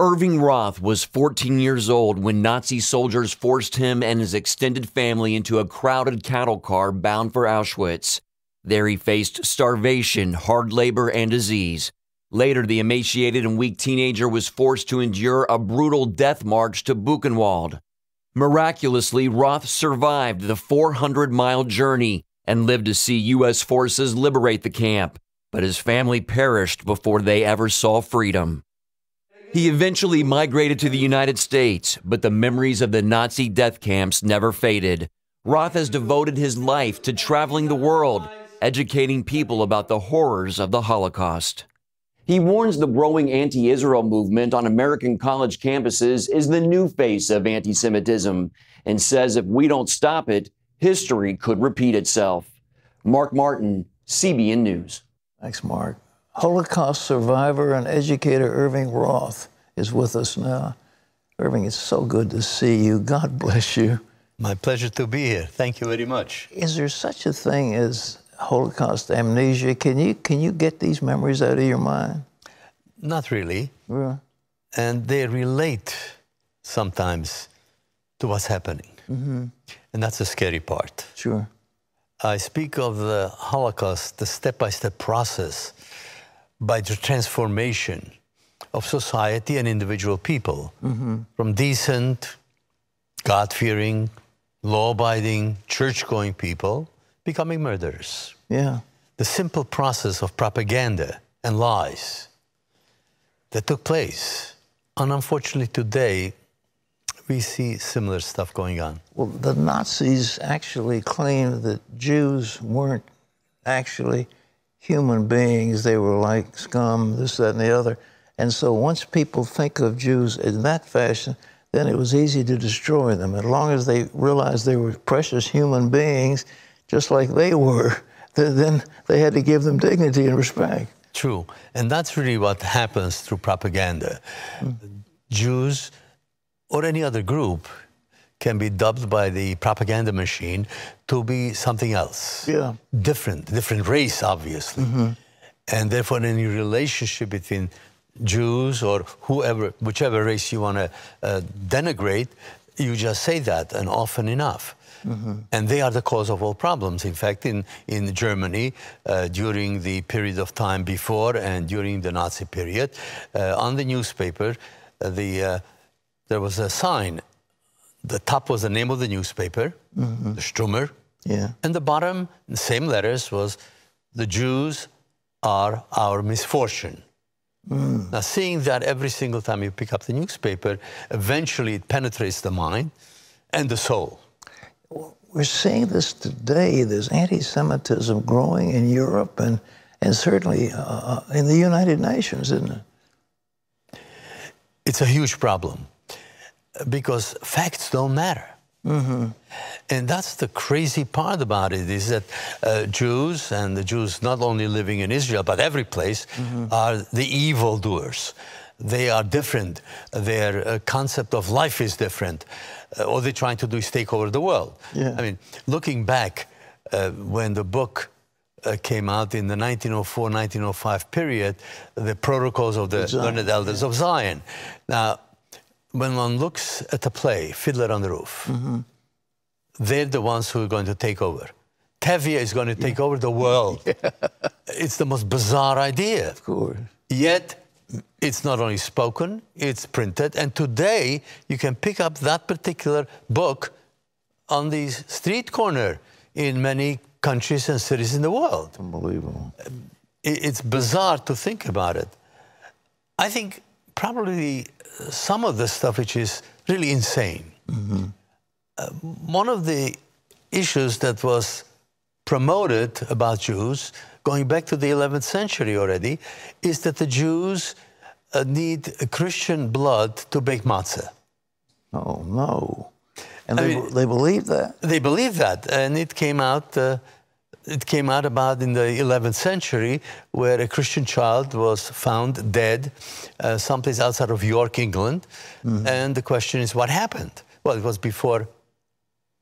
Irving Roth was 14 years old when Nazi soldiers forced him and his extended family into a crowded cattle car bound for Auschwitz. There he faced starvation, hard labor, and disease. Later, the emaciated and weak teenager was forced to endure a brutal death march to Buchenwald. Miraculously, Roth survived the 400-mile journey and lived to see U.S. forces liberate the camp, but his family perished before they ever saw freedom. He eventually migrated to the United States, but the memories of the Nazi death camps never faded. Roth has devoted his life to traveling the world, educating people about the horrors of the Holocaust. He warns the growing anti-Israel movement on American college campuses is the new face of anti-Semitism, and says if we don't stop it, history could repeat itself. Mark Martin, CBN News. Thanks, Mark. Holocaust survivor and educator Irving Roth is with us now. Irving, it's so good to see you. God bless you. My pleasure to be here. Thank you very much. Is there such a thing as Holocaust amnesia? Can you get these memories out of your mind? Not really. Yeah. And they relate sometimes to what's happening. Mm-hmm. And that's the scary part. Sure. I speak of the Holocaust, the step-by-step process by the transformation of society and individual people, from decent, God-fearing, law-abiding, church-going people becoming murderers. Yeah. The simple process of propaganda and lies that took place. And unfortunately today, we see similar stuff going on. Well, the Nazis actually claimed that Jews weren't actually human beings. They were like scum, this, that, and the other. And so once people think of Jews in that fashion, then it was easy to destroy them. As long as they realized they were precious human beings, just like they were, then they had to give them dignity and respect. True. And that's really what happens through propaganda. Jews or any other group can be dubbed by the propaganda machine to be something else. Yeah. Different race, obviously. And therefore, any relationship between Jews or whoever, whichever race you want to denigrate, you just say that, and often enough. And they are the cause of all problems. In fact, in Germany, during the period of time before and during the Nazi period, on the newspaper, there was a sign. The top was the name of the newspaper, the Stummer. Yeah. And the bottom, the same letters, was the Jews are our misfortune. Now, seeing that every single time you pick up the newspaper, eventually it penetrates the mind and the soul. We're seeing this today. There's anti-Semitism growing in Europe and certainly in the United Nations, isn't it? It's a huge problem because facts don't matter. And that's the crazy part about it, is that Jews, and the Jews not only living in Israel, but every place, are the evildoers. They are different. Their concept of life is different. All they're trying to do is take over the world. Yeah. I mean, looking back, when the book came out in the 1904-1905 period, the Protocols of the Learned Elders of Zion. Now, when one looks at the play, Fiddler on the Roof, they're the ones who are going to take over. Tevye is going to take over the world. It's the most bizarre idea. Of course. Yet, it's not only spoken, it's printed, and today you can pick up that particular book on the street corner in many countries and cities in the world. Unbelievable. It's bizarre to think about it. I think probably some of the stuff which is really insane. One of the issues that was promoted about Jews, going back to the 11th century already, is that the Jews need Christian blood to bake matzah. Oh, no. And they believe that? They believe that, and it came out about in the 11th century, where a Christian child was found dead someplace outside of York, England. And the question is, what happened? Well, it was before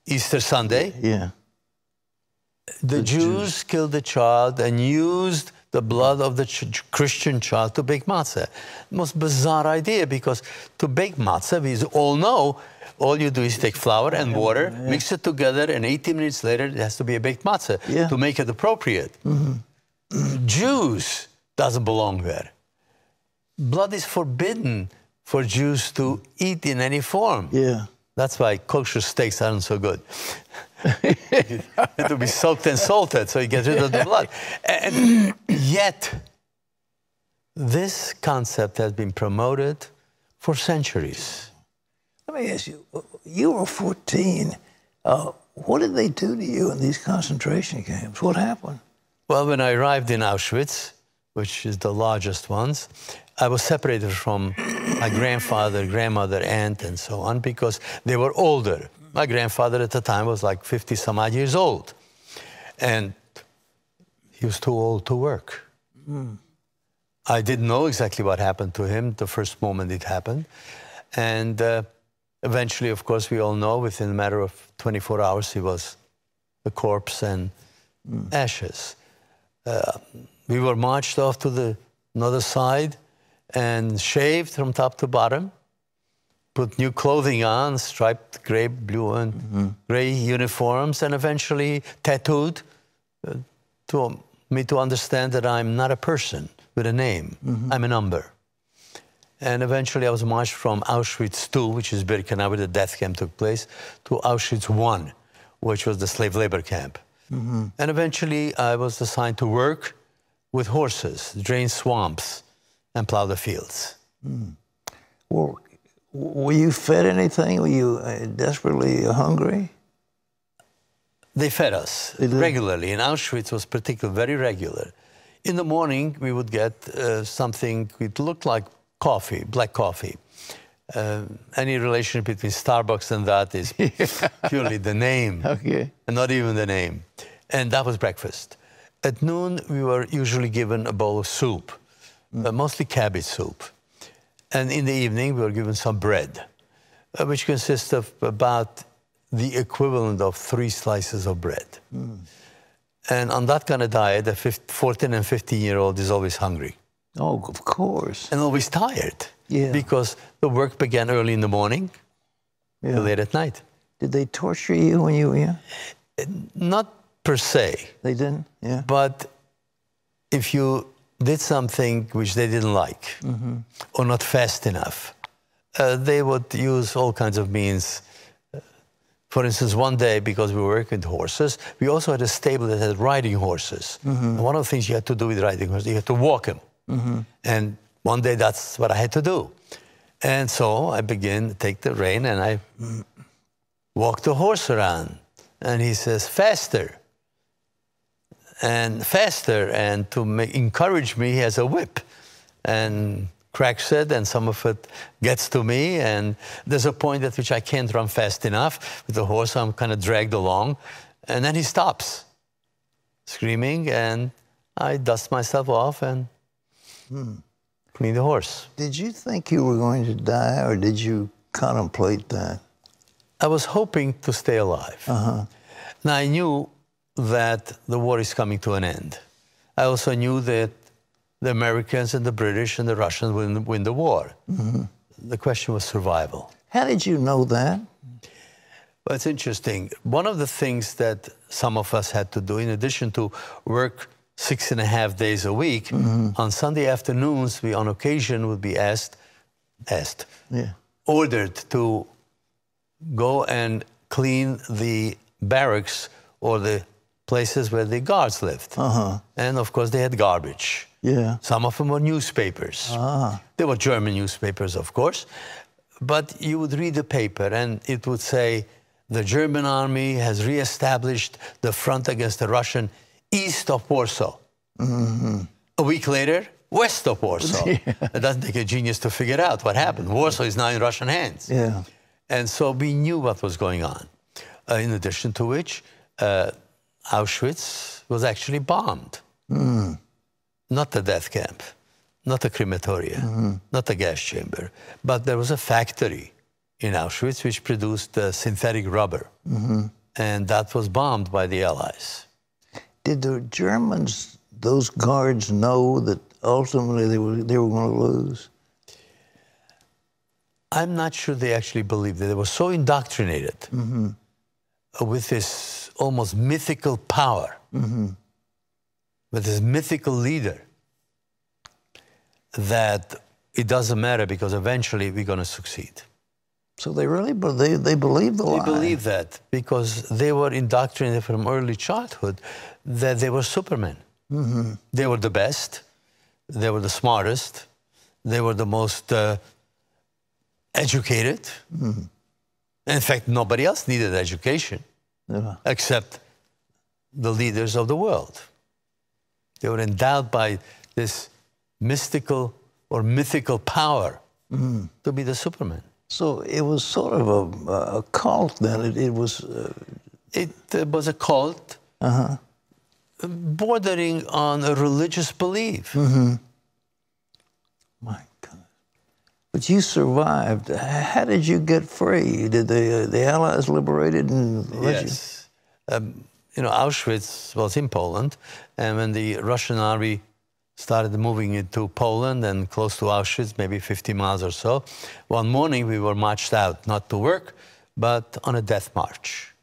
Easter Sunday. Yeah. The Jews killed the child and used the blood of the Christian child to bake matzah. Most bizarre idea, because to bake matzah, we all know, all you do is take flour and water, mix it together, and 18 minutes later, it has to be a baked matzah to make it appropriate. Jews doesn't belong there. Blood is forbidden for Jews to eat in any form. That's why kosher steaks aren't so good. It have to be soaked and salted, so you get rid of the blood. And yet, this concept has been promoted for centuries. Let me ask you, you were 14. What did they do to you in these concentration camps? What happened? Well, when I arrived in Auschwitz, which is the largest ones, I was separated from my grandfather, grandmother, aunt, and so on, because they were older. My grandfather at the time was like 50-some-odd years old. And he was too old to work. I didn't know exactly what happened to him the first moment it happened. And eventually, of course, we all know, within a matter of 24 hours, he was a corpse and ashes. We were marched off to the another side and shaved from top to bottom, put new clothing on, striped gray, blue, and gray uniforms, and eventually tattooed to me to understand that I'm not a person with a name. I'm a number. And eventually I was marched from Auschwitz II, which is Birkenau, where the death camp took place, to Auschwitz I, which was the slave labor camp. And eventually I was assigned to work with horses, drain swamps, and plow the fields. Well, were you fed anything? Were you desperately hungry? They fed us regularly. In Auschwitz, it was particularly very regular. In the morning, we would get something, it looked like coffee, black coffee. Any relationship between Starbucks and that is purely the name, and not even the name. And that was breakfast. At noon, we were usually given a bowl of soup, mostly cabbage soup. And in the evening, we were given some bread, which consists of about the equivalent of 3 slices of bread. And on that kind of diet, a 14 and 15-year-old is always hungry. Oh, of course. And always tired. Because the work began early in the morning, till late at night. Did they torture you when you were young? Not per se. They didn't? But if you did something which they didn't like, or not fast enough, they would use all kinds of means. For instance, one day, because we were working with horses, we also had a stable that had riding horses. And one of the things you had to do with riding horses, you had to walk them. And one day, that's what I had to do. And so I began to take the rein, and I walked the horse around. And he says, faster. And faster, and to encourage me, he has a whip and cracks it, and some of it gets to me, and there's a point at which I can't run fast enough with the horse, so I'm kind of dragged along, and then he stops, screaming, and I dust myself off and clean the horse. Did you think you were going to die, or did you contemplate that? I was hoping to stay alive. Now, I knew that the war is coming to an end. I also knew that the Americans and the British and the Russians will win the war. The question was survival. How did you know that? Well, it's interesting. One of the things that some of us had to do, in addition to work 6.5 days a week, on Sunday afternoons, we on occasion would be ordered to go and clean the barracks or the places where the guards lived. And of course, they had garbage. Some of them were newspapers. They were German newspapers, of course. But you would read the paper, and it would say, the German army has reestablished the front against the Russian east of Warsaw. A week later, west of Warsaw. It doesn't take a genius to figure out what happened. Warsaw is now in Russian hands. And so we knew what was going on. In addition to which, Auschwitz was actually bombed. Not the death camp, not the crematoria, not the gas chamber, but there was a factory in Auschwitz which produced synthetic rubber. And that was bombed by the Allies. Did the Germans those guards know that ultimately they were going to lose? I'm not sure they actually believed it. They were so indoctrinated with this almost mythical power, with this mythical leader, that it doesn't matter because eventually we're going to succeed. So they really they believe the lie. They believe that because they were indoctrinated from early childhood that they were Supermen. They were the best, they were the smartest, they were the most educated. In fact, nobody else needed education except the leaders of the world. They were endowed by this mystical or mythical power to be the Superman. So it was sort of a cult then. It was a cult bordering on a religious belief. My God. But you survived. How did you get free? Did the Allies liberated and let you? Yes. You know, Auschwitz was in Poland, and when the Russian army started moving into Poland and close to Auschwitz, maybe 50 miles or so, one morning we were marched out, not to work, but on a death march.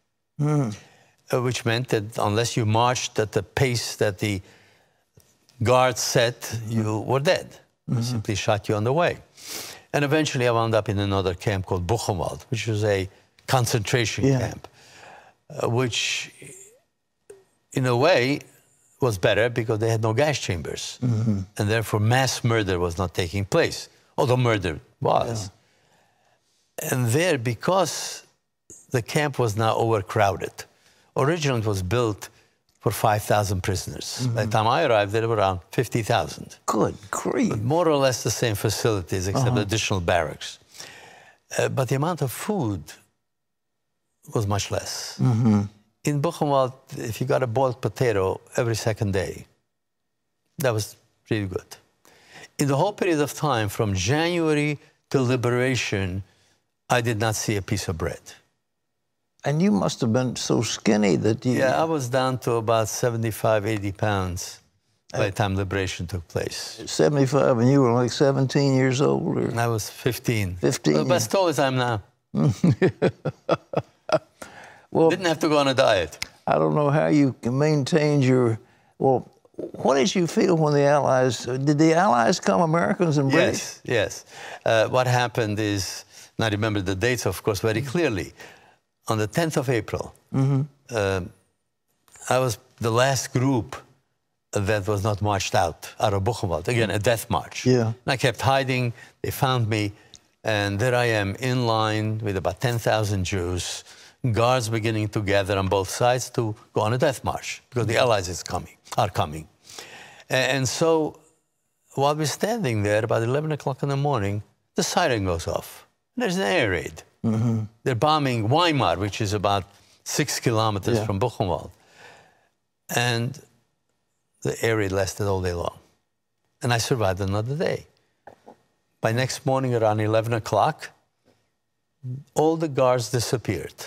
Which meant that unless you marched at the pace that the guards set, you were dead. They simply shot you on the way. And eventually I wound up in another camp called Buchenwald, which was a concentration camp, which in a way was better because they had no gas chambers. And therefore mass murder was not taking place, although murder was. And there, because the camp was now overcrowded, originally it was built for 5,000 prisoners. By the time I arrived, there were around 50,000. Good grief. But more or less the same facilities, except additional barracks. But the amount of food was much less. In Buchenwald, if you got a boiled potato every second day, that was really good. In the whole period of time, from January to liberation, I did not see a piece of bread. And you must have been so skinny that you... Yeah, I was down to about 75, 80 pounds by the time liberation took place. 75, and you were like 17 years old? Or? I was 15. 15? Well, as tall as I am now. Well, didn't have to go on a diet. I don't know how you maintained your... Well, what did you feel when the Allies... Did the Allies come, Americans and British? Yes. What happened is, and I remember the dates, of course, very clearly. On the 10th of April, I was the last group that was not marched out of Buchenwald. Again, a death march. Yeah. And I kept hiding. They found me. And there I am in line with about 10,000 Jews, guards beginning to gather on both sides to go on a death march because the Allies are coming. And so while we're standing there, about 11 o'clock in the morning, the siren goes off. There's an air raid. They're bombing Weimar, which is about 6 kilometers from Buchenwald. And the air raid lasted all day long. And I survived another day. By next morning, around 11 o'clock, all the guards disappeared.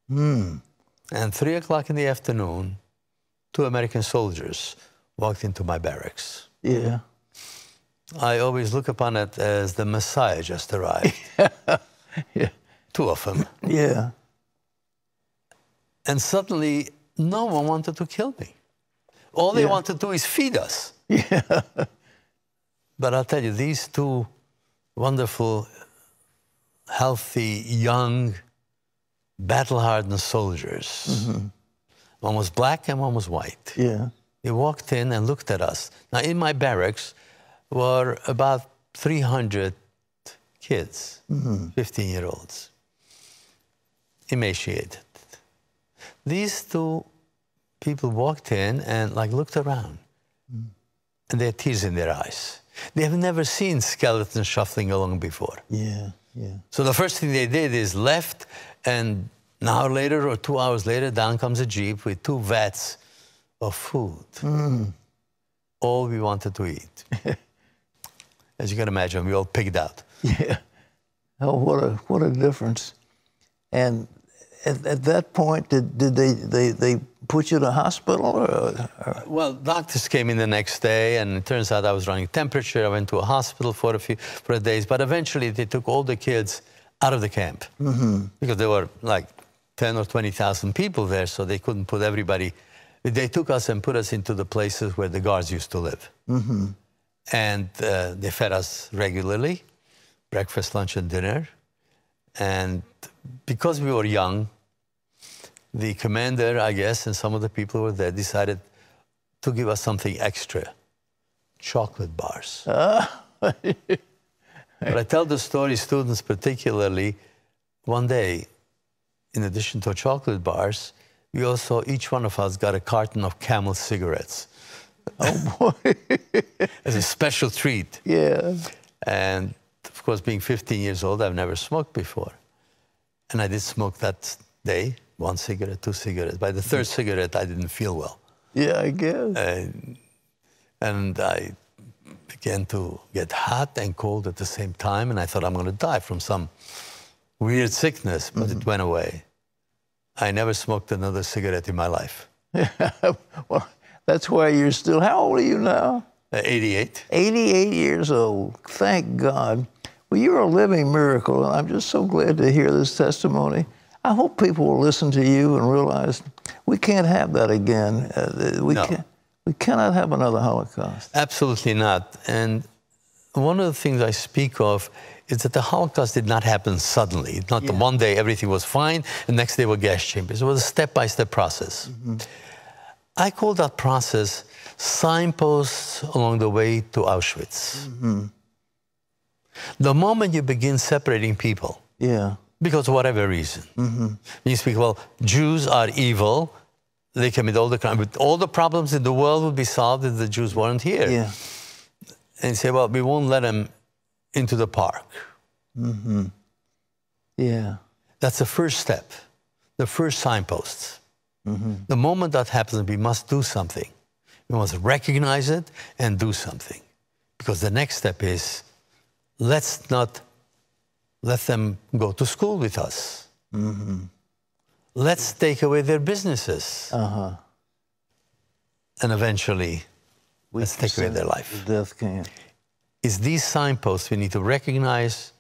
And 3 o'clock in the afternoon, 2 American soldiers walked into my barracks. Yeah. I always look upon it as the Messiah just arrived. Yeah. 2 of them. Yeah. And suddenly, no one wanted to kill me. All they wanted to do is feed us. Yeah. But I'll tell you, these 2 wonderful, healthy, young, battle-hardened soldiers, one was black and one was white. Yeah. They walked in and looked at us. Now, in my barracks were about 300 kids, 15-year-olds, emaciated. These 2 people walked in and looked around, and they had tears in their eyes. They have never seen skeletons shuffling along before. Yeah, yeah. So the first thing they did is left, and an hour later or 2 hours later, down comes a Jeep with 2 vats of food. All we wanted to eat. As you can imagine, we all pigged out. Yeah. Oh, what a difference. And at that point, did they put you in a hospital? Or? Well, doctors came in the next day, and it turns out I was running temperature. I went to a hospital for a days, but eventually they took all the kids out of the camp because there were like 10 or 20,000 people there, so they couldn't put everybody. They took us and put us into the places where the guards used to live. And they fed us regularly, breakfast, lunch, and dinner. And because we were young, the commander, I guess, and some of the people who were there decided to give us something extra, chocolate bars. But I tell the story, students particularly, one day, in addition to chocolate bars, we also, each one of us got a carton of Camel cigarettes. Oh, boy. As a special treat. Yeah. And, of course, being 15 years old, I've never smoked before. And I did smoke that day, 1 cigarette, 2 cigarettes. By the 3rd cigarette, I didn't feel well. Yeah, I guess. And I began to get hot and cold at the same time, and I thought I'm going to die from some weird sickness, but it went away. I never smoked another cigarette in my life. Well, that's why you're still, how old are you now? 88. 88 years old. Thank God. Well, you're a living miracle, and I'm just so glad to hear this testimony. I hope people will listen to you and realize we can't have that again. We cannot have another Holocaust. Absolutely not. And one of the things I speak of is that the Holocaust did not happen suddenly. It's not the one day everything was fine, and next day were gas chambers. It was a step-by-step process. I call that process signposts along the way to Auschwitz. The moment you begin separating people, because of whatever reason, you speak, well, Jews are evil, they commit all the crime, but all the problems in the world would be solved if the Jews weren't here. And you say, well, we won't let them into the park. That's the first step, the first signpost. The moment that happens, we must do something. We must recognize it and do something. Because the next step is, let's not let them go to school with us. Let's take away their businesses. And eventually, let's take away their life. The death camp. It's these signposts we need to recognize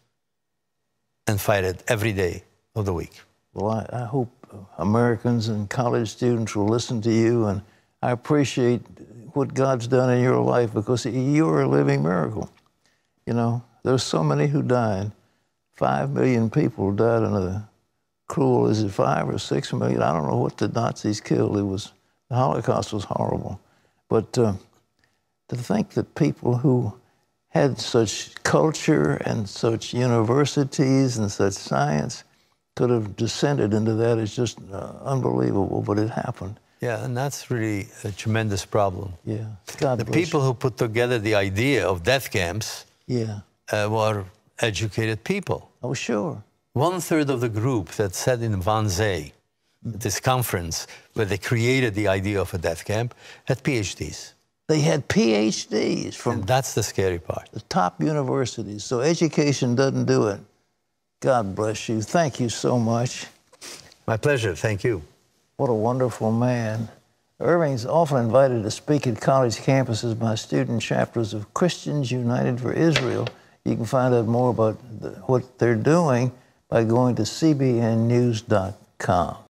and fight it every day of the week. Well, I hope Americans and college students will listen to you, and I appreciate what God's done in your life because you're a living miracle. You know, there's so many who died. 5 million people died in a cruel, is it 5 or 6 million? I don't know what the Nazis killed. The Holocaust was horrible. But to think that people who had such culture and such universities and such science could have descended into that is just unbelievable, but it happened. Yeah, and that's really a tremendous problem. Yeah, God the bless people you. who put together the idea of death camps were educated people. Oh, sure. 1/3 of the group that sat in Wannsee at this conference where they created the idea of a death camp had PhDs. They had PhDs from And that's the scary part. the top universities. So education doesn't do it. God bless you. Thank you so much. My pleasure. Thank you. What a wonderful man. Irving's often invited to speak at college campuses by student chapters of Christians United for Israel. You can find out more about what they're doing by going to cbnnews.com.